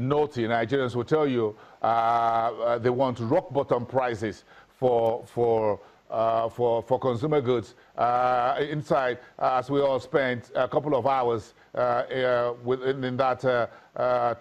naughty Nigerians will tell you they want rock bottom prices for consumer goods. Inside, as we all spent a couple of hours in that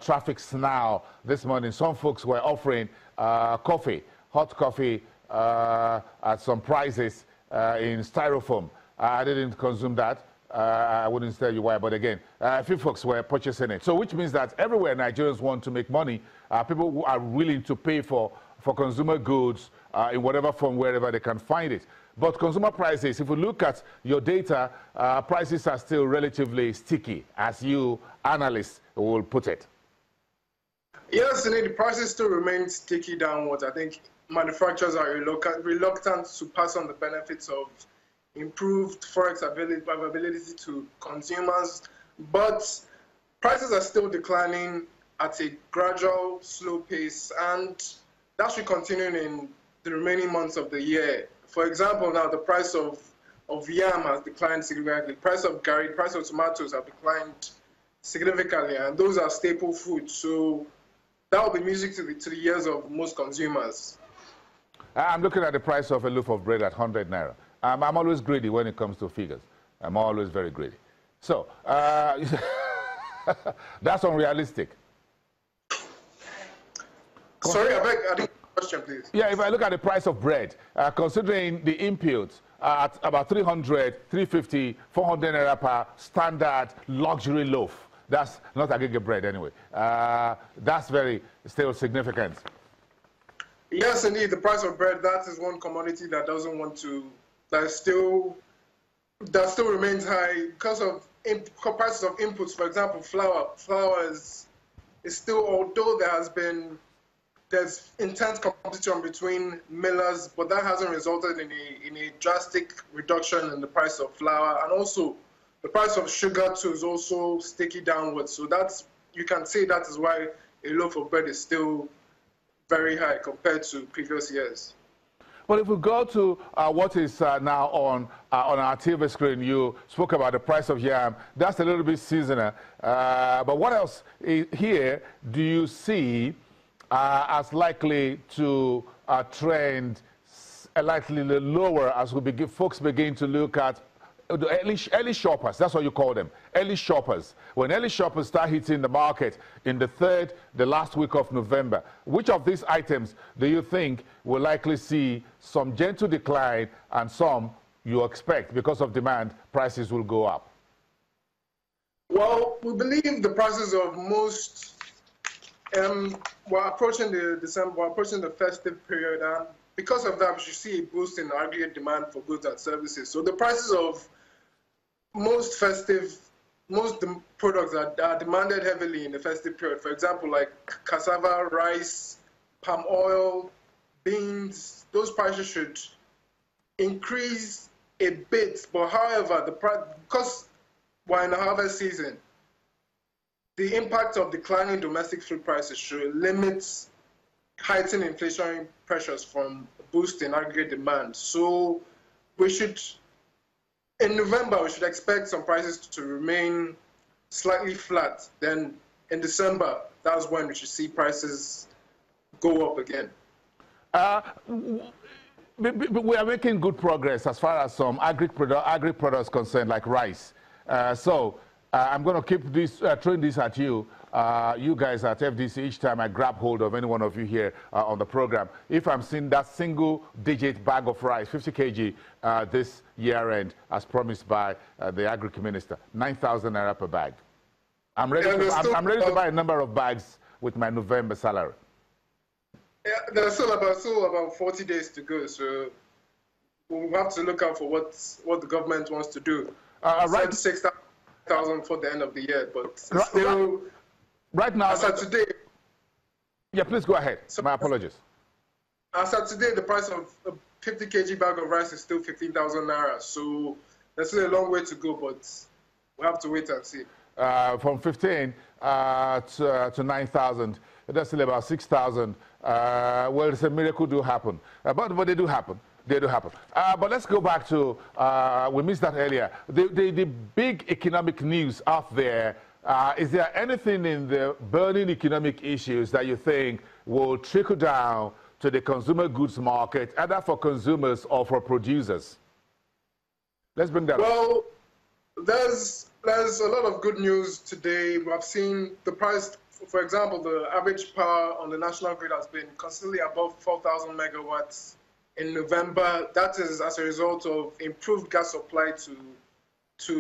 traffic snarl this morning, some folks were offering coffee, hot coffee, at some prices in styrofoam. I didn't consume that. I wouldn't tell you why, but again, a few folks were purchasing it. So which means that everywhere Nigerians want to make money, people who are willing to pay for consumer goods in whatever form, wherever they can find it. But consumer prices, if we look at your data, prices are still relatively sticky, as you analysts will put it. Yes, indeed, the prices still remain sticky downwards. I think manufacturers are reluctant to pass on the benefits of improved forex availability to consumers, but prices are still declining at a gradual, slow pace, and that should continue in the remaining months of the year. For example, now the price of yam has declined significantly. Price of garri, price of tomatoes have declined significantly, and those are staple foods. So that will be music to the ears of most consumers. I'm looking at the price of a loaf of bread at 100 naira. I'm always greedy when it comes to figures. I'm always very greedy. So, that's unrealistic. Sorry, I didn't question, please. Yeah, if I look at the price of bread, considering the inputs at about 300, 350, 400 naira per standard luxury loaf, that's not agege bread anyway. That's very still significant. Yes, indeed, the price of bread, that is one commodity that doesn't want to, that still remains high because of prices of inputs. For example, flour. Flour is still, although there's intense competition between millers, but that hasn't resulted in a drastic reduction in the price of flour. And also, the price of sugar too is also sticky downwards. So you can say that is why a loaf of bread is still very high compared to previous years. Well, if we go to what is now on our TV screen, you spoke about the price of yam. That's a little bit seasonal. But what else here do you see as likely to trend slightly lower as folks begin to look at early shoppers? That's what you call them, early shoppers. When early shoppers start hitting the market in the last week of November, which of these items do you think will likely see some gentle decline, and some you expect because of demand prices will go up? Well, we believe the prices of most we're approaching the festive period, and because of that, we should see a boost in aggregate demand for goods and services. So the prices of most products that are demanded heavily in the festive period, for example, like cassava, rice, palm oil, beans, those prices should increase a bit. But however, because we're in the harvest season, the impact of declining domestic food prices should limit heightened inflationary pressures from boosting aggregate demand. So in November, we should expect some prices to remain slightly flat. Then in December, that's when we should see prices go up again. We are making good progress as far as some agri products concerned, like rice. I'm going to keep throwing this at you. You guys at FDC, each time I grab hold of any one of you here on the program, if I'm seeing that single-digit bag of rice, 50 kg this year-end, as promised by the Agri Minister, 9,000 naira per bag. I'm ready to buy a number of bags with my November salary. Yeah, there's still about 40 days to go, so we'll have to look out for what the government wants to do. Right, 6,000 for the end of the year, but still. Right now, as of today. Yeah, please go ahead. My apologies. As of today, the price of a 50 kg bag of rice is still 15,000 naira. So there's still a long way to go, but we have to wait and see. From 15 to 9,000, that's still about 6,000. Well, it's a miracle do happen, but they do happen. They do happen. But let's go back to, we missed that earlier, the big economic news out there is there anything in the burning economic issues that you think will trickle down to the consumer goods market, either for consumers or for producers? Let's bring that up. Well, there's a lot of good news today. We have seen the price, for example, the average power on the national grid has been constantly above 4,000 megawatts in November. That is as a result of improved gas supply to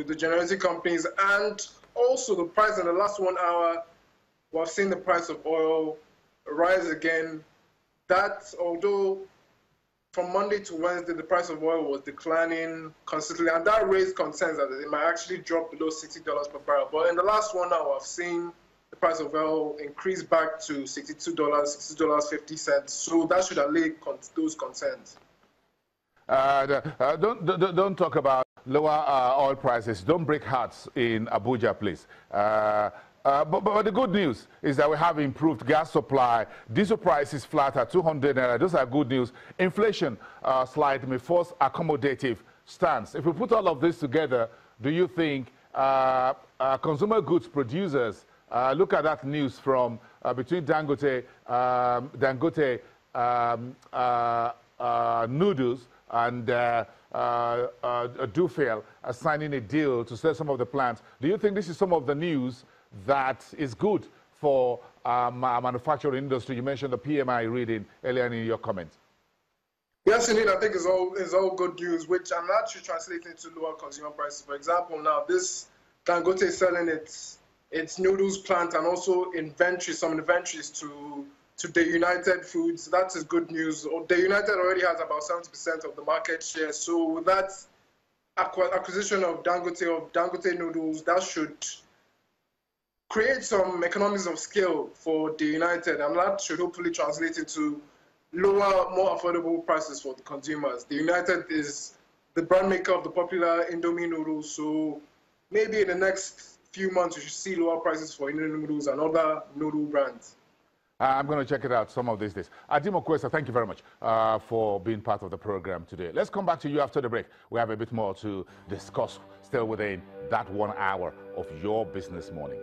the generating companies, and also the price in the last 1 hour, we have seen the price of oil rise again. That, although from Monday to Wednesday, the price of oil was declining consistently, and that raised concerns that it might actually drop below $60 per barrel. But in the last 1 hour, I've seen the price of oil increase back to $62, $60.50. So that should allay those concerns. Don't talk about lower oil prices. Don't break hearts in Abuja, please. But the good news is that we have improved gas supply. Diesel prices flat at 200 naira. Those are good news. Inflation slight, may force accommodative stance. If we put all of this together, do you think consumer goods producers look at that news from between Dangote noodles and Dufil signing a deal to sell some of the plants? Do you think this is some of the news that is good for manufacturing industry? You mentioned the PMI reading earlier in your comment. Yes, indeed. I think it's all good news, which and that should translate into lower consumer prices. For example, now this Dangote is selling its noodles plant and also some inventories to the United Foods. That is good news. The United already has about 70% of the market share. So with that acquisition of Dangote noodles, that should create some economies of scale for the United, and that should hopefully translate into lower, more affordable prices for the consumers. The United is the brand maker of the popular Indomie noodles, so maybe in the next few months we should see lower prices for Indomie noodles and other noodle brands. I'm going to check it out some of these days. Adimo Kwesa, thank you very much for being part of the program today. Let's come back to you after the break. We have a bit more to discuss still within that 1 hour of your business morning.